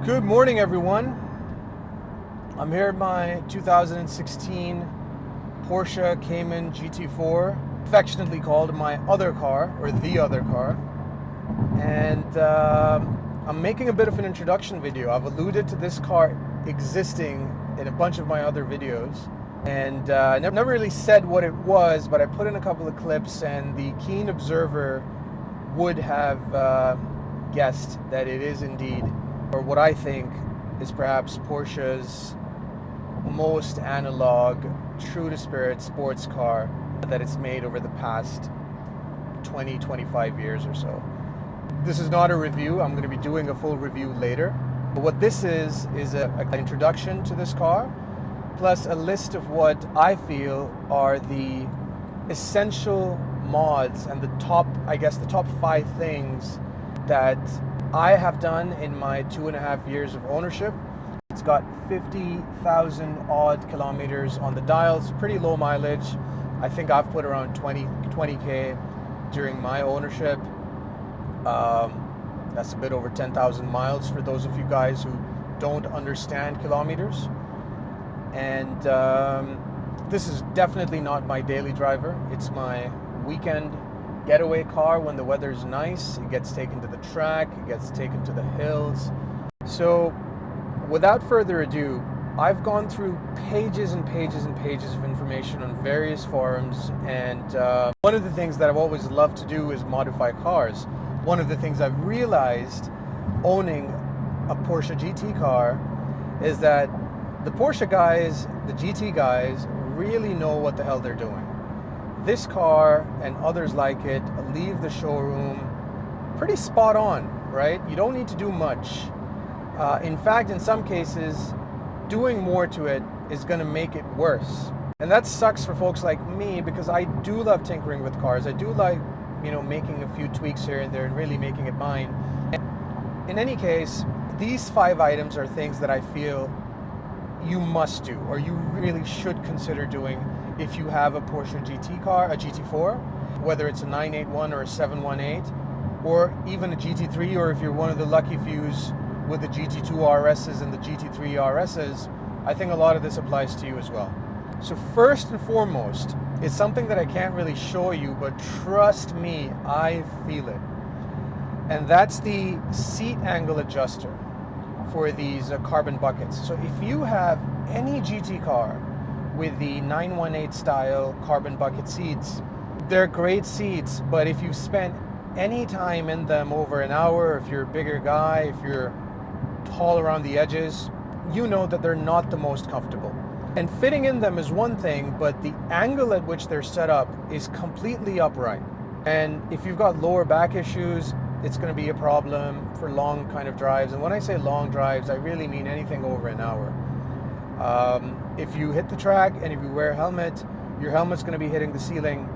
Good morning, everyone. I'm here at my 2016 Porsche Cayman GT4, affectionately called my other car, or the other car. And I'm making a bit of an introduction video. I've alluded to this car existing in a bunch of my other videos. And I never really said what it was, but I put in a couple of clips, and the keen observer would have guessed that it is indeed, or what I think is perhaps Porsche's most analog, true to spirit sports car that it's made over the past 20-25 years or so. This is not a review. I'm going to be doing a full review later. But what this is an introduction to this car, plus a list of what I feel are the essential mods and the top 5 things that I have done in my 2.5 years of ownership. It's got 50,000 odd kilometers on the dials, pretty low mileage. I think I've put around 20K during my ownership. That's a bit over 10,000 miles for those of you guys who don't understand kilometers. And this is definitely not my daily driver. It's my weekend getaway car when the weather's nice. It gets taken to the track, it gets taken to the hills. So without further ado, I've gone through pages and pages and pages of information on various forums, and one of the things that I've always loved to do is modify cars. One of the things I've realized owning a Porsche GT car is that the Porsche guys, the GT guys, really know what the hell they're doing. This car and others like it leave the showroom pretty spot on, right? You don't need to do much. In fact, in some cases, doing more to it is going to make it worse. And that sucks for folks like me, because I do love tinkering with cars. I do like, making a few tweaks here and there and really making it mine. In any case, these 5 items are things that I feel you must do, or you really should consider doing if you have a Porsche GT car, a GT4, whether it's a 981 or a 718, or even a GT3, or if you're one of the lucky fews with the GT2 RSs and the GT3 RSs, I think a lot of this applies to you as well. So first and foremost, it's something that I can't really show you, but trust me, I feel it. And that's the seat angle adjuster for these carbon buckets. So if you have any GT car with the 918 style carbon bucket seats, they're great seats, but if you've spent any time in them over an hour, if you're a bigger guy, if you're tall around the edges, you know that they're not the most comfortable. And fitting in them is one thing, but the angle at which they're set up is completely upright. And if you've got lower back issues, it's going to be a problem for long kind of drives. And when I say long drives, I really mean anything over an hour. If you hit the track and if you wear a helmet, your helmet's going to be hitting the ceiling.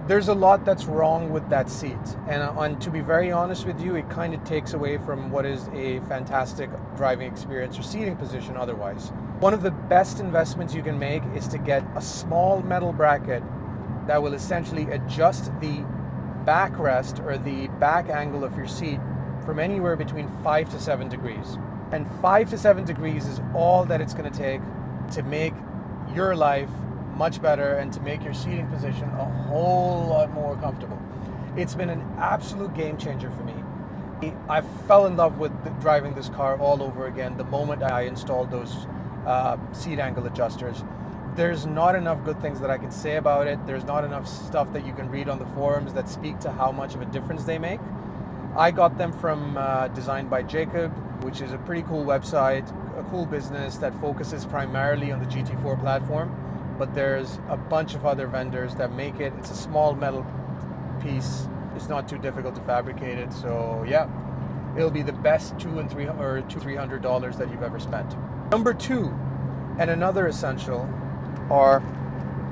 There's a lot that's wrong with that seat. And to be very honest with you, it kind of takes away from what is a fantastic driving experience or seating position otherwise. One of the best investments you can make is to get a small metal bracket that will essentially adjust the backrest or the back angle of your seat from anywhere between 5 to 7 degrees. And 5 to 7 degrees is all that it's going to take to make your life much better and to make your seating position a whole lot more comfortable. It's been an absolute game changer for me. I fell in love with driving this car all over again the moment I installed those seat angle adjusters. There's not enough good things that I can say about it. There's not enough stuff that you can read on the forums that speak to how much of a difference they make. I got them from Designed by Jacob, which is a pretty cool website, a cool business that focuses primarily on the GT4 platform, but there's a bunch of other vendors that make it. It's a small metal piece. It's not too difficult to fabricate it, so yeah, it'll be the best $200-$300 that you've ever spent. Number 2, and another essential, are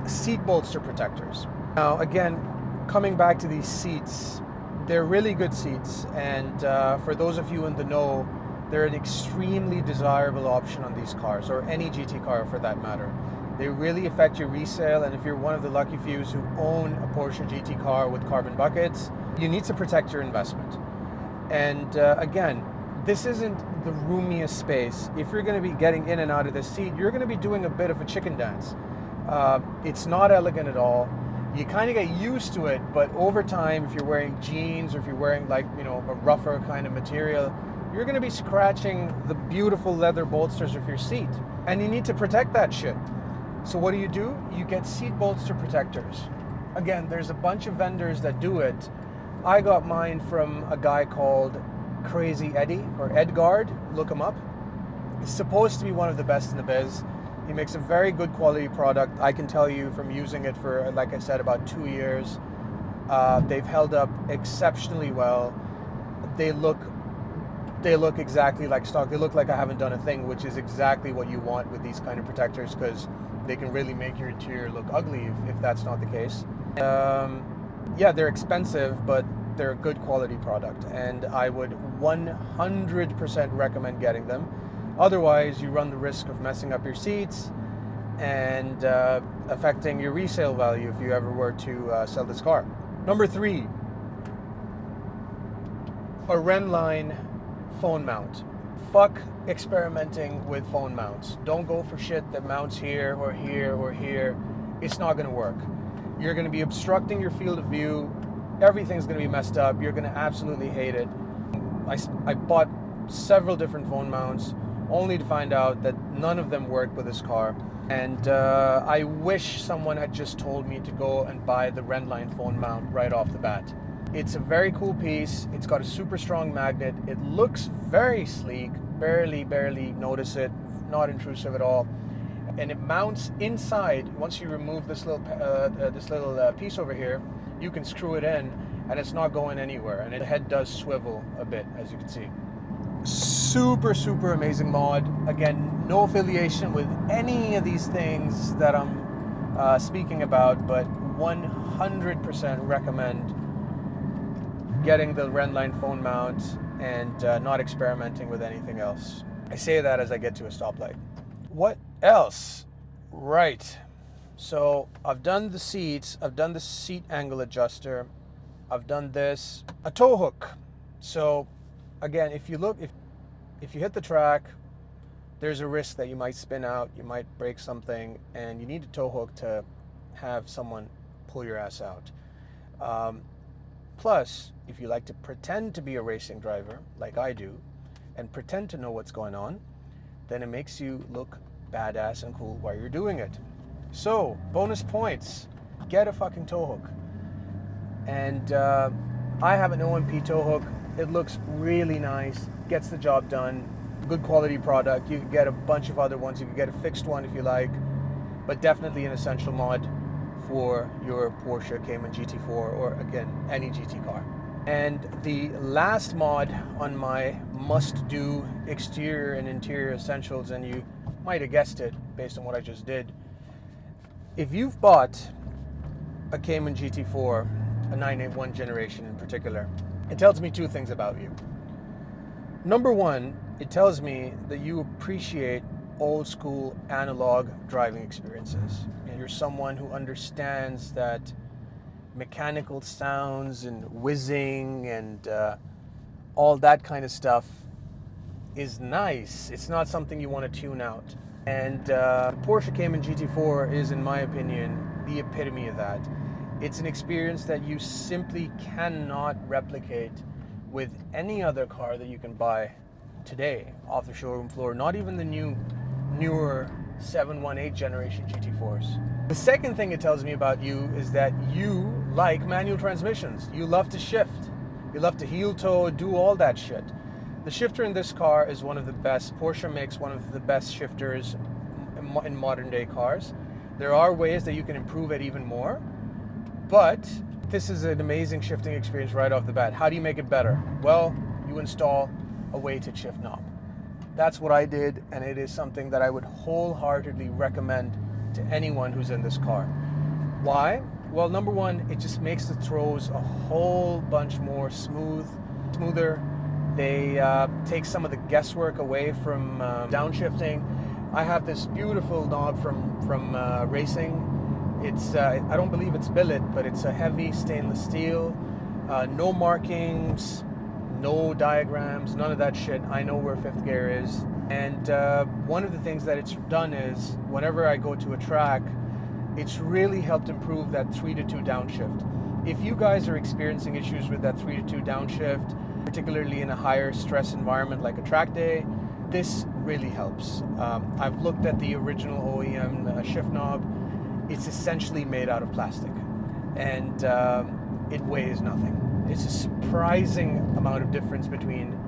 seat bolster protectors. Now again, coming back to these seats, they're really good seats, and for those of you in the know, they're an extremely desirable option on these cars, or any GT car for that matter. They really affect your resale, and if you're one of the lucky fews who own a Porsche GT car with carbon buckets, you need to protect your investment. And again, this isn't the roomiest space. If you're going to be getting in and out of the seat, you're going to be doing a bit of a chicken dance. It's not elegant at all. You kind of get used to it, but over time, if you're wearing jeans or if you're wearing like, you know, a rougher kind of material, you're going to be scratching the beautiful leather bolsters of your seat. And you need to protect that shit. So what do? You get seat bolster protectors. Again, there's a bunch of vendors that do it. I got mine from a guy called Crazy Eddie, or Edgard, look him up. He's supposed to be one of the best in the biz. He makes a very good quality product. I can tell you from using it for, like I said, about 2 years. They've held up exceptionally well. They look exactly like stock. They look like I haven't done a thing, which is exactly what you want with these kind of protectors, because they can really make your interior look ugly if that's not the case. Yeah, they're expensive, but they're a good quality product, and I would 100% recommend getting them. Otherwise, you run the risk of messing up your seats and affecting your resale value if you ever were to sell this car. Number 3, a Rennline phone mount. Fuck experimenting with phone mounts. Don't go for shit that mounts here or here or here. It's not going to work. You're going to be obstructing your field of view. Everything's going to be messed up. You're going to absolutely hate it. I bought several different phone mounts only to find out that none of them worked with this car. And I wish someone had just told me to go and buy the Rennline phone mount right off the bat. It's a very cool piece. It's got a super strong magnet. It looks very sleek. Barely notice it. Not intrusive at all. And it mounts inside. Once you remove this little piece over here, you can screw it in, and it's not going anywhere. And the head does swivel a bit, as you can see. Super amazing mod. Again, no affiliation with any of these things that I'm speaking about, but 100% recommend getting the Rennline phone mount and not experimenting with anything else. I say that as I get to a stoplight. What else? Right. So I've done the seats, I've done the seat angle adjuster, I've done this, a tow hook. So again, if you hit the track, there's a risk that you might spin out, you might break something, and you need a tow hook to have someone pull your ass out. Plus, if you like to pretend to be a racing driver, like I do, and pretend to know what's going on, then it makes you look badass and cool while you're doing it. So, bonus points, get a fucking tow hook. And I have an OMP tow hook. It looks really nice, gets the job done, good quality product. You can get a bunch of other ones. You can get a fixed one if you like, but definitely an essential mod for your Porsche Cayman GT4, or again, any GT car. And the last mod on my must-do exterior and interior essentials, and you might have guessed it based on what I just did. If you've bought a Cayman GT4, a 981 generation in particular, it tells me 2 things about you. Number 1, it tells me that you appreciate old school analog driving experiences. And you're someone who understands that mechanical sounds and whizzing and all that kind of stuff is nice. It's not something you want to tune out. And the Porsche Cayman GT4 is, in my opinion, the epitome of that. It's an experience that you simply cannot replicate with any other car that you can buy today off the showroom floor, not even the newer 718 generation GT4s. The second thing it tells me about you is that you like manual transmissions. You love to shift. You love to heel toe, do all that shit. The shifter in this car is one of the best. Porsche makes one of the best shifters in modern day cars. There are ways that you can improve it even more, but this is an amazing shifting experience right off the bat. How do you make it better? Well, you install a weighted shift knob. That's what I did, and it is something that I would wholeheartedly recommend to anyone who's in this car. Why? Well, number 1, it just makes the throws a whole bunch more smoother. They take some of the guesswork away from downshifting. I have this beautiful knob from racing. It's I don't believe it's billet, but it's a heavy stainless steel. No markings, No diagrams, none of that shit. I know where fifth gear is. And one of the things that it's done is whenever I go to a track, it's really helped improve that 3-2 downshift. If you guys are experiencing issues with that 3-2 downshift, particularly in a higher stress environment like a track day, this really helps. I've looked at the original OEM shift knob. It's essentially made out of plastic, and it weighs nothing. It's a surprising amount of difference between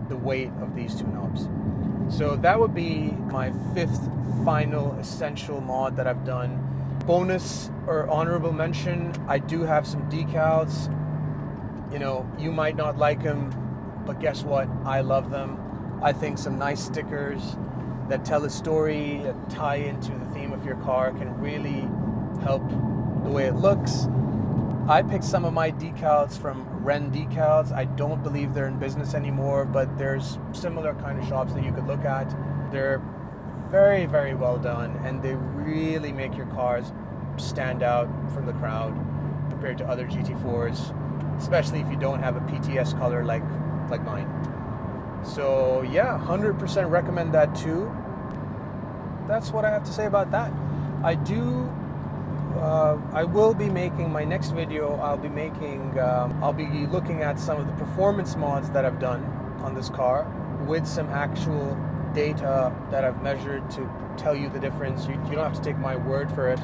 the weight of these two knobs. So that would be my fifth final essential mod that I've done. Bonus or honorable mention, I do have some decals. You know, you might not like them, but guess what? I love them. I think some nice stickers that tell a story, that tie into the theme of your car can really help the way it looks. I picked some of my decals from Ren Decals. I don't believe they're in business anymore, but there's similar kind of shops that you could look at. They're very, very well done, and they really make your cars stand out from the crowd compared to other GT4s, especially if you don't have a PTS color like mine. So yeah, 100% recommend that too. That's what I have to say about that. I will be making my next video. I'll be looking at some of the performance mods that I've done on this car with some actual data that I've measured to tell you the difference. You don't have to take my word for it.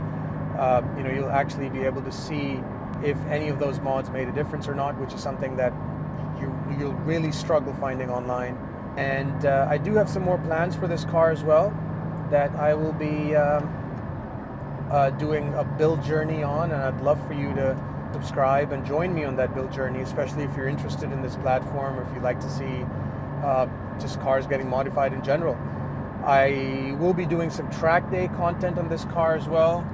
You know, you'll actually be able to see if any of those mods made a difference or not, which is something that you'll really struggle finding online. And I do have some more plans for this car as well that I will be doing a build journey on, and I'd love for you to subscribe and join me on that build journey, especially if you're interested in this platform or if you like to see just cars getting modified in general. I will be doing some track day content on this car as well.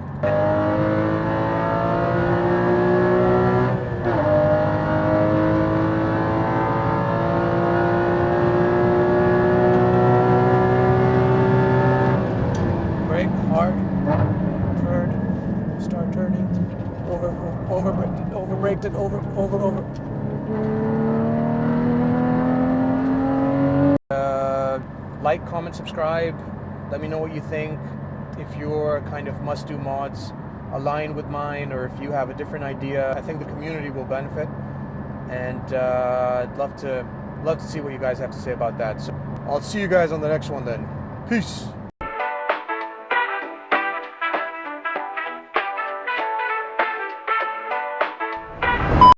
Brake hard, turn, start turning, over braked it, over. Like, comment, subscribe. Let me know what you think. If your kind of must-do mods align with mine, or if you have a different idea, I think the community will benefit. And I'd love to see what you guys have to say about that. So I'll see you guys on the next one then. Peace.